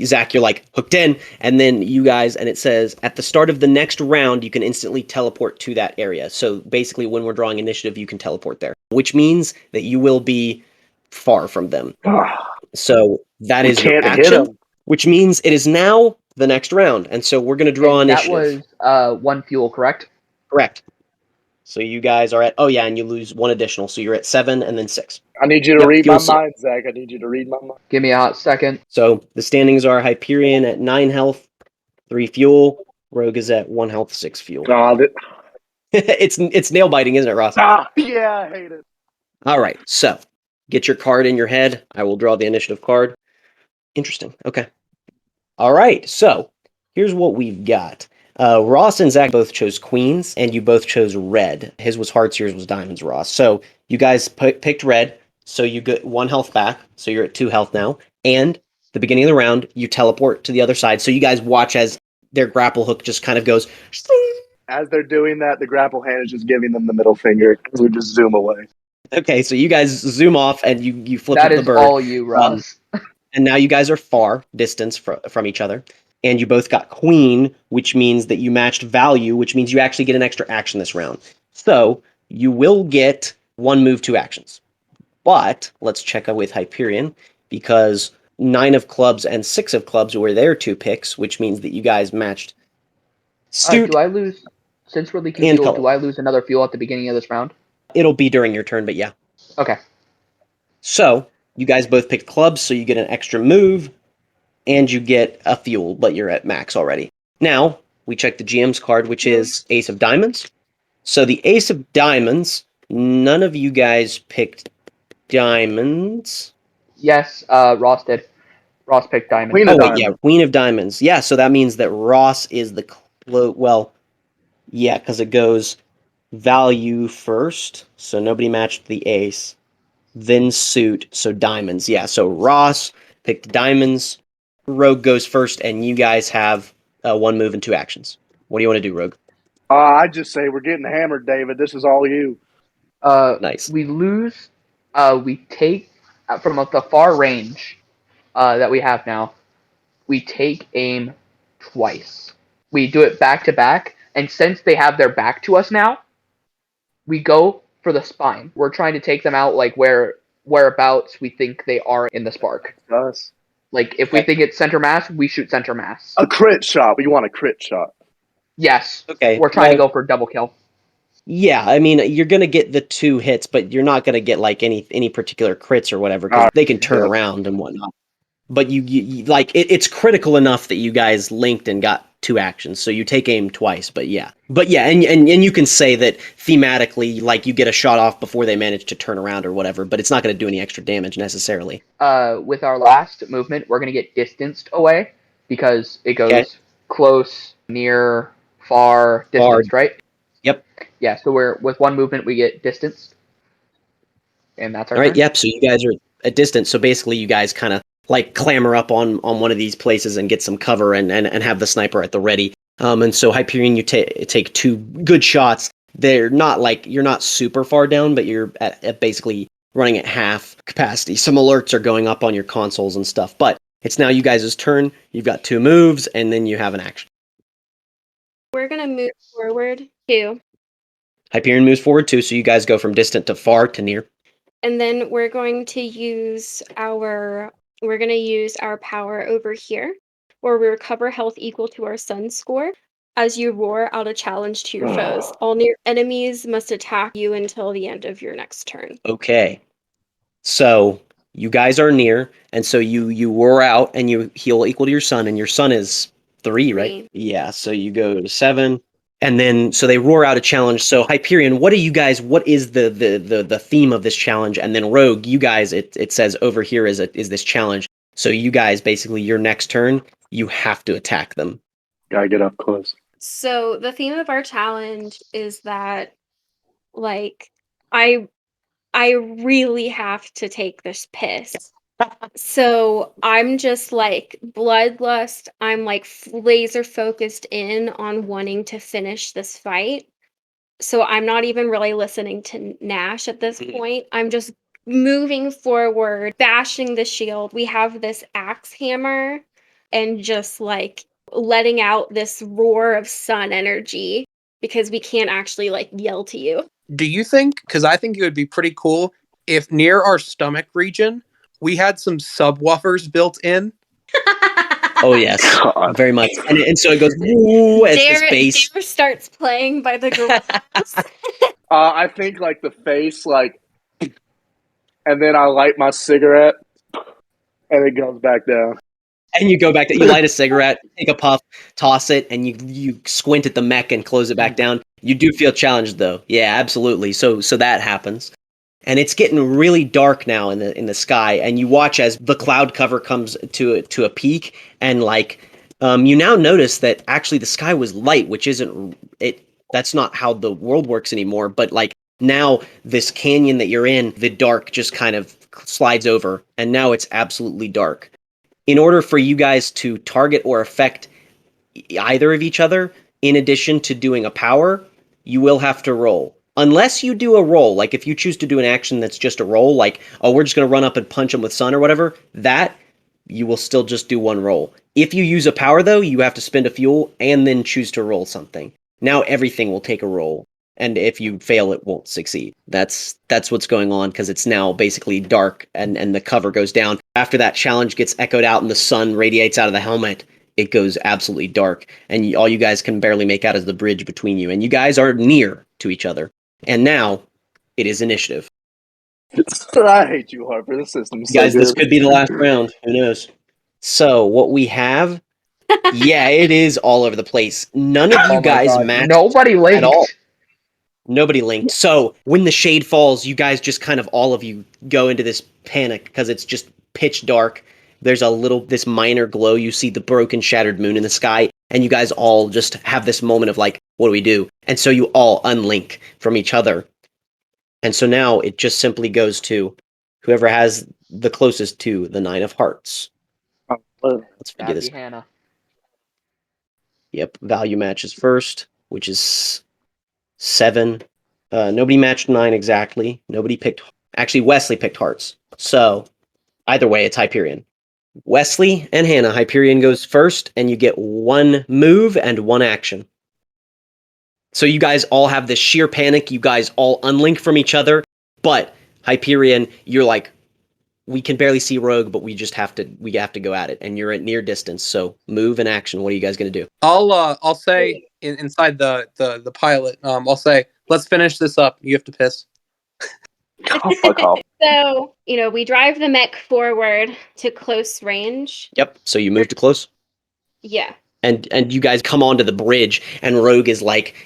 Zach, you're like hooked in, and then you guys, and it says at the start of the next round, you can instantly teleport to that area. So basically, when we're drawing initiative, you can teleport there, which means that you will be far from them. So that We is your can't hit action, 'em. which means it is now the next round. And so we're going to draw And that initiative. was 1 fuel, correct? Correct. So you guys are at, and you lose 1 additional. So you're at 7 and then 6. I need you to Yep, read my fuel cell. mind, Zach. I need you to read my mind. Give me a hot second. So the standings are Hyperion at 9 health, 3 fuel. Rogue is at 1 health, 6 fuel. It's nail biting, isn't it, Ross? Yeah, I hate it. All right, so get your card in your head. I will draw the initiative card. Interesting. Okay. All right, so here's what we've got. Ross and Zach both chose queens, and you both chose red. His was hearts, yours was diamonds, Ross. So you guys picked red, so you get 1 health back, so you're at 2 health now. And the beginning of the round, you teleport to the other side. So you guys watch as their grapple hook just kind of goes. As they're doing that, the grapple hand is just giving them the middle finger because we just zoom away. Okay, so you guys zoom off and you flip That with the is bird. all you, Ross. And now you guys are far distance from each other. And you both got queen, which means that you matched value, which means you actually get an extra action this round. So you will get 1 move, 2 actions. But let's check out with Hyperion, because 9 of clubs and 6 of clubs were their 2 picks, which means that you guys matched Stute. Do I lose, since we're leaking and fuel, color. do I lose another fuel at the beginning of this round? It'll be during your turn, but yeah. Okay. So you guys both picked clubs, so you get an extra move, and you get a fuel, but you're at max already. Now, we check the GM's card, which is Ace of Diamonds. So the Ace of Diamonds, none of you guys picked diamonds. Yes, Ross did. Ross picked diamond. Queen of Diamonds. Yeah, Queen of Diamonds. Yeah, so that means that Ross is the because it goes value first, so nobody matched the ace. Then suit, so diamonds. Yeah, so Ross picked diamonds. Rogue goes first, and you guys have 1 move and 2 actions. What do you want to do, Rogue? I just say we're getting hammered, David. This is all you. Nice. We lose. We take from the far range that we have now. We take aim twice. We do it back to back, and since they have their back to us now, we go for the spine. We're trying to take them out like whereabouts we think they are in the spark. Us. Like if we think it's center mass, we shoot center mass. A crit shot. We want a crit shot. Yes. Okay. We're trying to go for double kill. Yeah, I mean, you're gonna get the 2 hits, but you're not gonna get like any particular crits or whatever, because they can turn around and whatnot. But you like it's critical enough that you guys linked and got 2 actions, so you take aim twice. But yeah, and you can say that thematically, like you get a shot off before they manage to turn around or whatever, but it's not going to do any extra damage necessarily. With our last movement, we're going to get distanced away because it goes close, near, far, distanced, right? Yep. Yeah, so we're with 1 movement we get distanced, and that's our All right. turn. Yep. So you guys are at distance. So basically, you guys kind of like clamber up on one of these places and get some cover and have the sniper at the ready. And so Hyperion, you take 2 good shots. They're not like, you're not super far down, but you're at basically running at half capacity. Some alerts are going up on your consoles and stuff, but it's now you guys' turn. You've got 2 moves, and then you have an action. We're going to move forward 2. Hyperion moves forward 2, so you guys go from distant to far to near. And then we're going to use our power over here, where we recover health equal to our sun score. As you roar out a challenge to your foes, all near enemies must attack you until the end of your next turn. Okay. So you guys are near, and so you roar out and you heal equal to your sun, and your sun is 3, right? Yeah, so you go to 7. And then, so they roar out a challenge. So Hyperion, what is the theme of this challenge? And then Rogue, you guys, it says over here is this challenge. So you guys, basically, your next turn, you have to attack them. Gotta get up close. So the theme of our challenge is that, like, I really have to take this piss. So I'm just like bloodlust. I'm like laser focused in on wanting to finish this fight. So I'm not even really listening to Nash at this point. I'm just moving forward, bashing the shield. We have this axe hammer and just like letting out this roar of sun energy because we can't actually like yell to you. Do you think, because I think it would be pretty cool if near our stomach region we had some subwoofers built in? Oh yes, God. very much. And so it goes woo as this bass. Dare starts playing by the garage. I think like the face, like, and then I light my cigarette, and it goes back down. And you go back to, you light a cigarette, take a puff, toss it, and you squint at the mech and close it back down. You do feel challenged though. Yeah, absolutely. So that happens. And it's getting really dark now in the sky, and you watch as the cloud cover comes to a peak, and like you now notice that actually the sky was light, which isn't it. That's not how the world works anymore. But like now, this canyon that you're in, the dark just kind of slides over, and now it's absolutely dark. In order for you guys to target or affect either of each other, in addition to doing a power, you will have to roll. Unless you do a roll, like if you choose to do an action that's just a roll, like, oh, we're just going to run up and punch them with sun or whatever, that, you will still just do one roll. If you use a power, though, you have to spend a fuel and then choose to roll something. Now everything will take a roll, and if you fail, it won't succeed. That's what's going on, because it's now basically dark, and the cover goes down. After that challenge gets echoed out and the sun radiates out of the helmet, it goes absolutely dark, and all you guys can barely make out is the bridge between you, and you guys are near to each other. And now, it is initiative. I hate you, Harper. The system's so Guys, this good. could be the last round. Who knows? So, what we have... yeah, it is all over the place. None of you Oh my guys God. matched Nobody linked. at all. Nobody linked. So, when the shade falls, you guys just kind of, all of you, go into this panic, because it's just pitch dark. There's this minor glow. You see the broken, shattered moon in the sky, and you guys all just have this moment of like, what do we do? And so you all unlink from each other. And so now it just simply goes to whoever has the closest to the 9 of hearts. Let's figure That'd this. be Hannah. Yep, value matches first, which is 7. Nobody matched 9 exactly. Nobody picked... Actually, Wesley picked hearts. So, either way, it's Hyperion. Wesley and Hannah, Hyperion goes first, and you get 1 move and 1 action. So you guys all have this sheer panic. You guys all unlink from each other. But Hyperion, you're like, we can barely see Rogue, but we have to go at it. And you're at near distance. So move and action. What are you guys gonna do? I'll say inside the pilot. I'll say, let's finish this up. You have to piss. Oh, fuck off. So, we drive the mech forward to close range. Yep. So you move to close. Yeah. And you guys come onto the bridge, and Rogue is like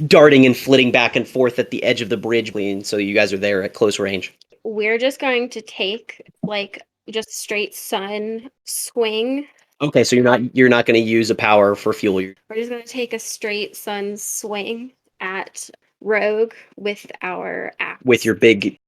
darting and flitting back and forth at the edge of the bridge, and so you guys are there at close range. We're just going to take like just straight sun swing. Okay, so you're not going to use a power for fuel. We're just going to take a straight sun swing at Rogue with our axe. With your big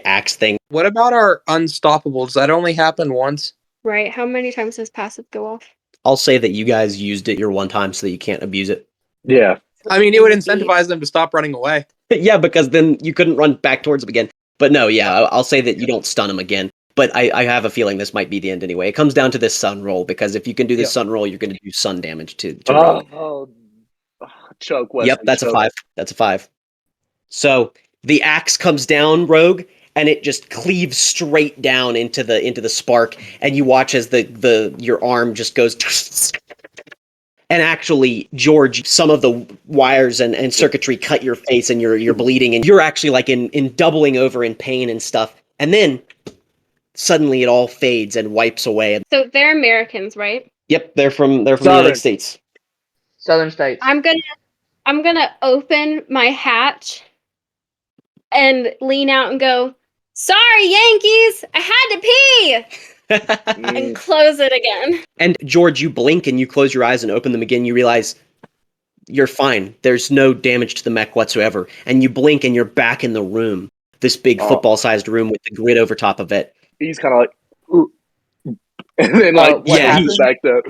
axe thing. What about our unstoppable? Does that only happen once? Right. How many times does passive go off? I'll say that you guys used it your one time so that you can't abuse it. Yeah. I mean, it would incentivize them to stop running away. Yeah, because then you couldn't run back towards them again. But no, yeah, I'll say that you don't stun them again. But I have a feeling this might be the end anyway. It comes down to this sun roll, because if you can do this sun roll, you're going to do sun damage to roll. Choke Wesley. Yep, that's choke. a 5. That's a 5. So the axe comes down, Rogue, and it just cleaves straight down into the spark, and you watch as your arm just goes. And actually, George, some of the wires and circuitry cut your face, and you're bleeding, and you're actually like in doubling over in pain and stuff. And then suddenly it all fades and wipes away. So they're Americans, right? Yep, they're from the Southern. United States. Southern states. I'm gonna open my hatch and lean out and go, "Sorry, Yankees, I had to pee," and close it again. And George, you blink and you close your eyes and open them again. You realize you're fine. There's no damage to the mech whatsoever. And you blink and you're back in the room. This big football-sized room with the grid over top of it. He's kind of like, ooh. And then like, what happens back there?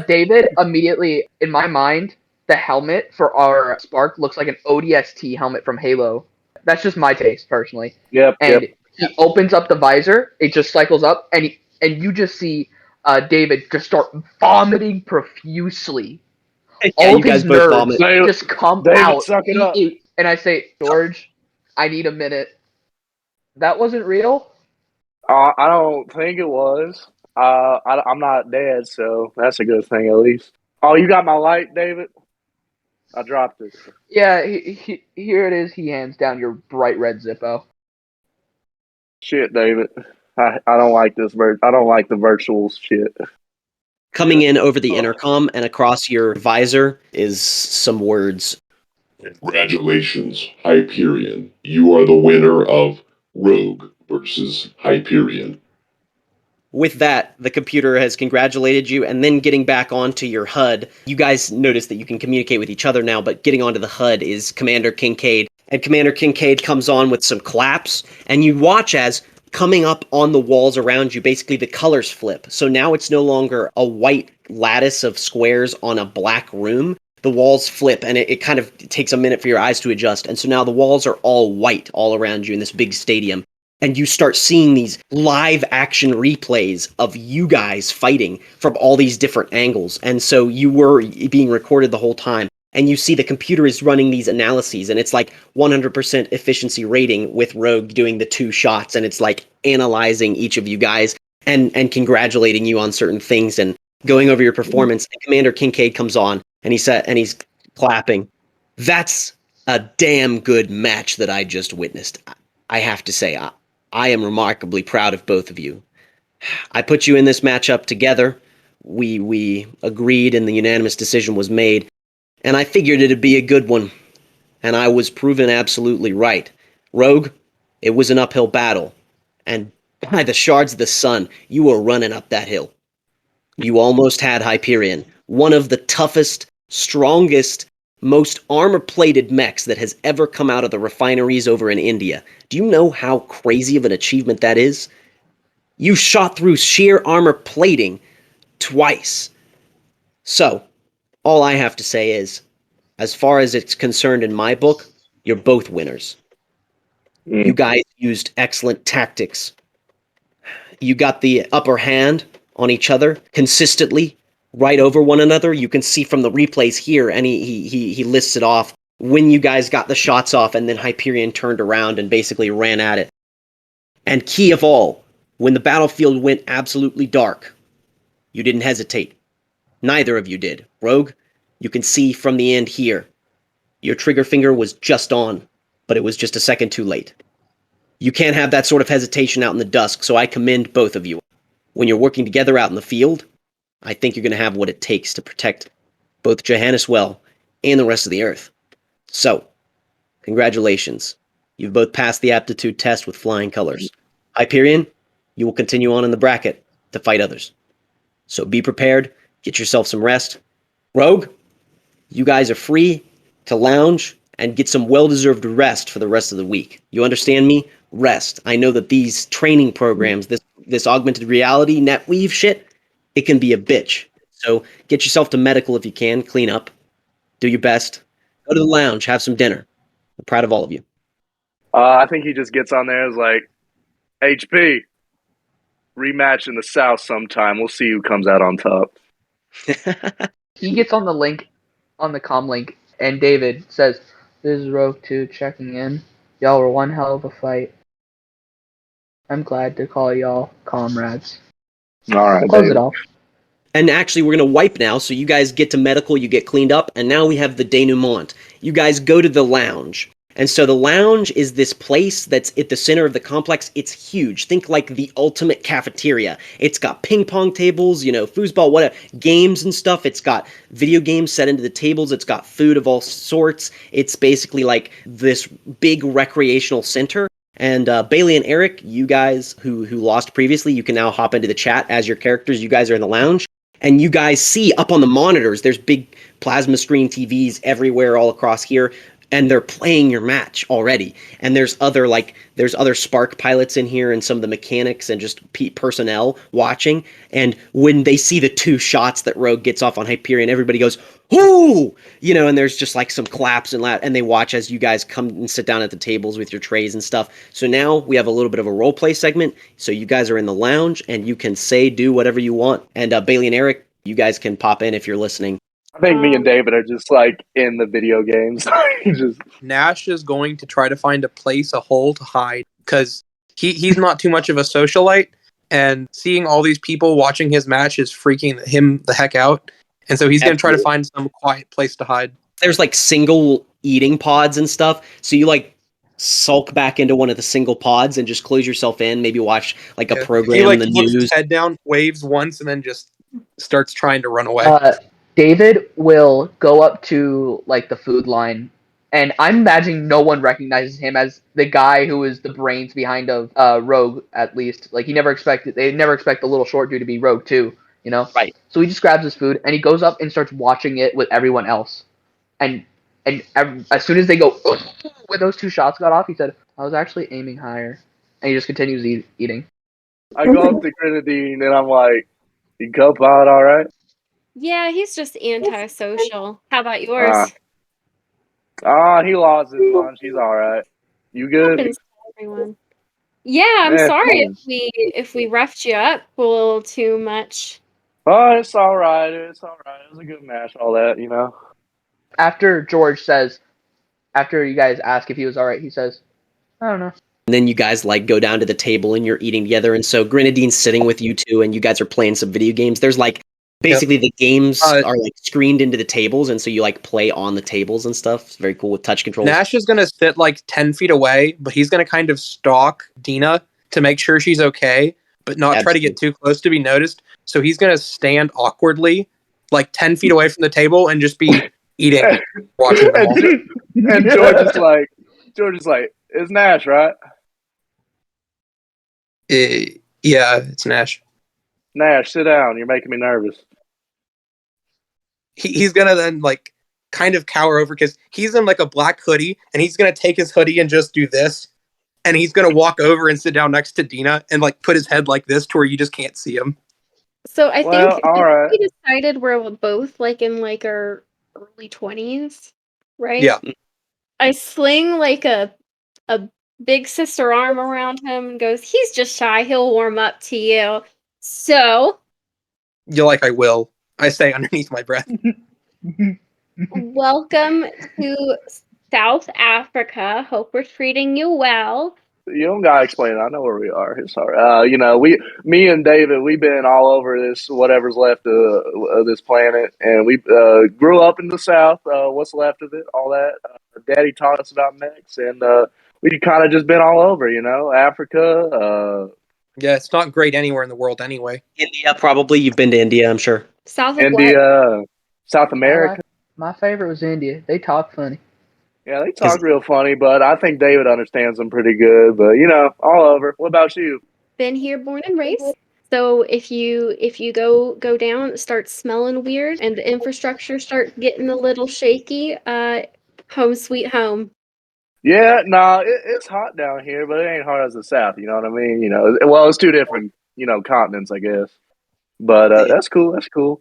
David, immediately, in my mind, the helmet for our Spark looks like an ODST helmet from Halo. That's just my taste, personally. Yep. And He opens up the visor. It just cycles up, and you just see David just start vomiting profusely. All you of guys his both nerves vomit. just come David, out. suck it up. And I say, George, I need a minute. That wasn't real? I don't think it was. I'm not dead, so that's a good thing at least. Oh, you got my light, David? I dropped it. Yeah, here it is. He hands down your bright red Zippo. Shit, David. I don't like this. I don't like the virtual shit. Coming in over the intercom and across your visor is some words. Congratulations, Hyperion. You are the winner of Rogue versus Hyperion. With that, the computer has congratulated you, and then getting back onto your HUD, you guys notice that you can communicate with each other now, but getting onto the HUD is Commander Kincaid. And Commander Kincaid comes on with some claps, and you watch as, coming up on the walls around you, basically the colors flip. So now it's no longer a white lattice of squares on a black room. The walls flip, and it kind of takes a minute for your eyes to adjust. And so now the walls are all white all around you in this big stadium. And you start seeing these live action replays of you guys fighting from all these different angles. And so you were being recorded the whole time. And you see the computer is running these analyses, and it's like 100% efficiency rating with Rogue doing the 2 shots, and it's like analyzing each of you guys and congratulating you on certain things and going over your performance. And Commander Kincaid comes on, and he's clapping. That's a damn good match that I just witnessed. I have to say, I am remarkably proud of both of you. I put you in this matchup together. We agreed, and the unanimous decision was made. And I figured it'd be a good one. And I was proven absolutely right. Rogue, it was an uphill battle. And by the shards of the sun, you were running up that hill. You almost had Hyperion, one of the toughest, strongest, most armor-plated mechs that has ever come out of the refineries over in India. Do you know how crazy of an achievement that is? You shot through sheer armor plating twice. So, all I have to say is, as far as it's concerned in my book, you're both winners. You guys used excellent tactics. You got the upper hand on each other consistently, right over one another. You can see from the replays here, and he lists it off, when you guys got the shots off, and then Hyperion turned around and basically ran at it. And key of all, when the battlefield went absolutely dark, you didn't hesitate. Neither of you did. Rogue, you can see from the end here, your trigger finger was just on, but it was just a second too late. You can't have that sort of hesitation out in the dusk, so I commend both of you. When you're working together out in the field, I think you're going to have what it takes to protect both Johanneswell and the rest of the Earth. So, congratulations. You've both passed the aptitude test with flying colors. Hyperion, you will continue on in the bracket to fight others. So be prepared, get yourself some rest. Rogue, you guys are free to lounge and get some well-deserved rest for the rest of the week. You understand me? Rest. I know that these training programs, this augmented reality NetWeave shit, it can be a bitch. So get yourself to medical if you can, clean up, do your best, go to the lounge, have some dinner. I'm proud of all of you. I think he just gets on there and is like, HP, rematch in the South sometime. We'll see who comes out on top. He gets on the link, on the comm link, and David says, "This is Rogue 2 checking in. Y'all were one hell of a fight. I'm glad to call y'all comrades." All right, Close David. it off. And actually, we're going to wipe now, so you guys get to medical, you get cleaned up, and now we have the denouement. You guys go to the lounge. And so the lounge is this place that's at the center of the complex. It's huge. Think like the ultimate cafeteria. It's got ping pong tables, foosball, whatever, games and stuff. It's got video games set into the tables. It's got food of all sorts. It's basically like this big recreational center. And Bailey and Eric, you guys who lost previously, you can now hop into the chat as your characters. You guys are in the lounge. And you guys see up on the monitors, there's big plasma screen TVs everywhere all across here. and they're playing your match already. And there's other Spark pilots in here and some of the mechanics and just personnel watching. And when they see the 2 shots that Rogue gets off on Hyperion, everybody goes, "Whoo!" And there's just like some claps and they watch as you guys come and sit down at the tables with your trays and stuff. So now we have a little bit of a role play segment. So you guys are in the lounge and you can do whatever you want. And Bailey and Eric, you guys can pop in if you're listening. I think me and David are just like in the video games. Just Nash is going to try to find a hole to hide because he's not too much of a socialite, and seeing all these people watching his match is freaking him the heck out. And so he's going to try to find some quiet place to hide. There's like single eating pods and stuff. So you like sulk back into one of the single pods and just close yourself in, maybe watch like a program he like in the looks news. his head down, waves once, and then just starts trying to run away. David will go up to like the food line, and I'm imagining no one recognizes him as the guy who is the brains behind of Rogue. At least, like they never expect the little short dude to be Rogue too. Right. So he just grabs his food and he goes up and starts watching it with everyone else. And as soon as they go, when those 2 shots got off, he said, "I was actually aiming higher," and he just continues eating. I go up to Grenadine and I'm like, "You go out all right?" Yeah, he's just antisocial. How about yours? He lost his lunch. He's all right. You good? Happens to everyone. Yeah, I'm sorry if we roughed you up a little too much. Oh, it's all right. It's all right. It was a good match. All that, After George says, after you guys ask if he was all right, he says, "I don't know." And then you guys like go down to the table and you're eating together. And so Grenadine's sitting with you two and you guys are playing some video games. There's like basically the games are like screened into the tables. And so you like play on the tables and stuff. It's very cool with touch controls. Nash is going to sit like 10 feet away, but he's going to kind of stalk Dina to make sure she's okay, but not try to get too close to be noticed. So he's going to stand awkwardly like 10 feet away from the table and just be eating, watching them all. And George is like, "It's Nash, right?" Yeah, it's Nash. Nash, sit down. You're making me nervous. He's gonna then like kind of cower over because he's in like a black hoodie, and he's gonna take his hoodie and just do this, and he's gonna walk over and sit down next to Dina and like put his head like this to where you just can't see him. So I think all right. we decided we're both like in like our early 20s, right? Yeah. I sling like a big sister arm around him and goes, "He's just shy. He'll warm up to you." So You're like, "I will." I say underneath my breath. welcome to South Africa. Hope we're treating you well. You don't gotta explain it. I know where we are. It's all right. Me and David, we've been all over this, whatever's left of this planet, and we grew up in the South. What's left of it, all that. Daddy taught us about mechs, and we kind of just been all over. Africa. Yeah, it's not great anywhere in the world anyway. India, probably. You've been to India, I'm sure. South of India, South America. My favorite was India. They talk funny. Yeah, they talk real funny, but I think David understands them pretty good. But all over. What about you? Been here, born and raised. So if you go down, it starts smelling weird, and the infrastructure starts getting a little shaky. Home sweet home. Yeah, no, it's hot down here, but it ain't hot as the South. You know what I mean? Well, it's 2 different continents, I guess. But that's cool. That's cool.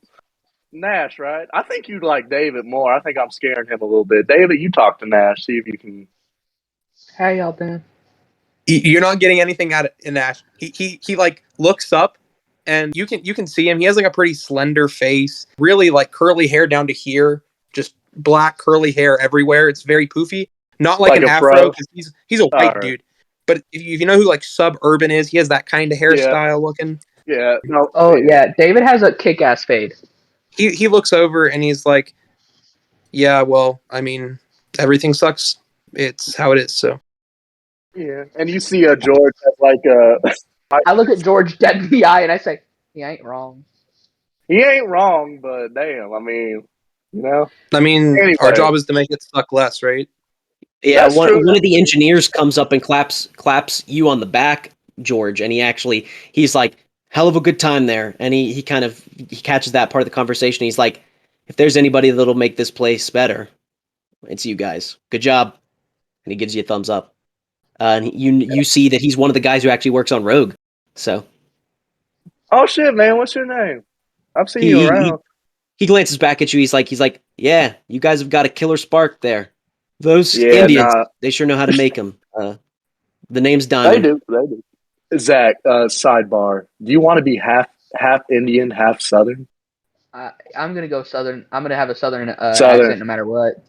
Nash, right? I think you'd like David more. I think I'm scaring him a little bit. David, you talk to Nash. See if you can. How y'all been? You're not getting anything out of Nash. He like looks up, and you can see him. He has like a pretty slender face, really like curly hair down to here, just black curly hair everywhere. It's very poofy, not like an afro because he's a white dude. But if you know who like Suburban is, he has that kind of hairstyle looking. Yeah. No. Oh yeah, David has a kick-ass fade. He looks over and he's like, "Yeah, well, I mean, everything sucks. It's how it is." So. Yeah, and you see George has like I look at George dead in the eye and I say, "He ain't wrong." He ain't wrong, but damn, I mean, Anyway. Our job is to make it suck less, right? Yeah, one of the engineers comes up and claps you on the back, George, and he's like, "Hell of a good time there." And he catches that part of the conversation. He's like, "If there's anybody that'll make this place better, It's you guys. Good job. And he gives you a thumbs up. And you see that he's one of the guys who actually works on Rogue. So Oh shit, man! What's your name? I've seen he you he, he, around. he glances back at you. He's like, yeah, you guys have got a killer spark there. Those Yeah, Indians, nah, they sure know how to make them. The name's they Diamond. do. They do. Zach, sidebar. Do you want to be half Indian, half Southern? I'm gonna go southern. I'm gonna have a southern Southern. accent no matter what.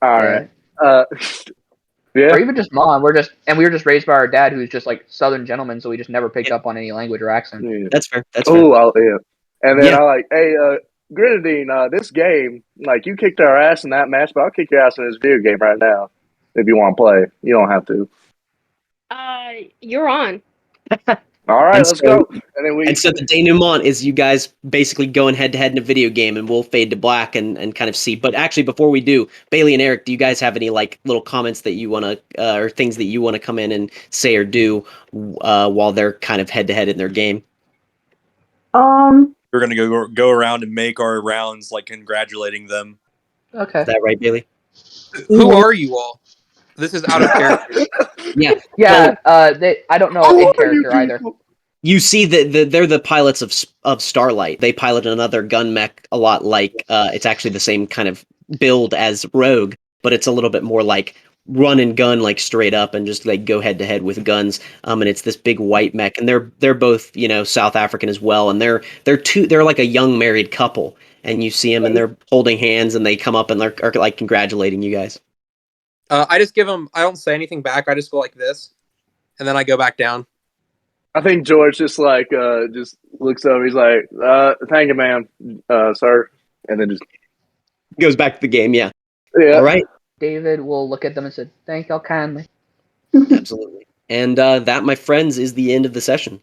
All Yeah. right. Uh, yeah. Or even just mom. We were just raised by our dad, who's just like southern gentleman, so we just never picked Yeah, up on any language or accent. Yeah. that's fair. That's fair. Oh, yeah. And then Yeah, I like, hey, Grenadine, this game, like you kicked our ass in that match, but I'll kick your ass in this video game right now if you want to play. You don't have to. You're on. All right, and let's so go. And then we. And so the denouement is you guys basically going head to head in a video game, and we'll fade to black and kind of see. But actually, before we do, Bailey and Eric, do you guys have any like little comments that you want to or things that you want to come in and say or do while they're kind of head to head in their game? We're gonna go around and make our rounds, like congratulating them. Okay. Is that right, Bailey? Who are you all? This is out of character. Yeah. Yeah. I don't know Who in are you character either. people? You see that they're the pilots of Starlight. They pilot another gun mech a lot like it's actually the same kind of build as Rogue, but it's a little bit more like run and gun, like straight up and just like go head to head with guns. And it's this big white mech, and they're both South African as well, and they're like a young married couple. And you see them, and they're holding hands, and they come up and are like congratulating you guys. I just give them. I don't say anything back. I just go like this, and then I go back down. I think George just like just looks over. He's like, "Thank you, ma'am, sir," and then just Goes back to the game. Yeah. yeah. All right. David will look at them and say, "Thank y'all kindly." Absolutely. And that, my friends, is the end of the session.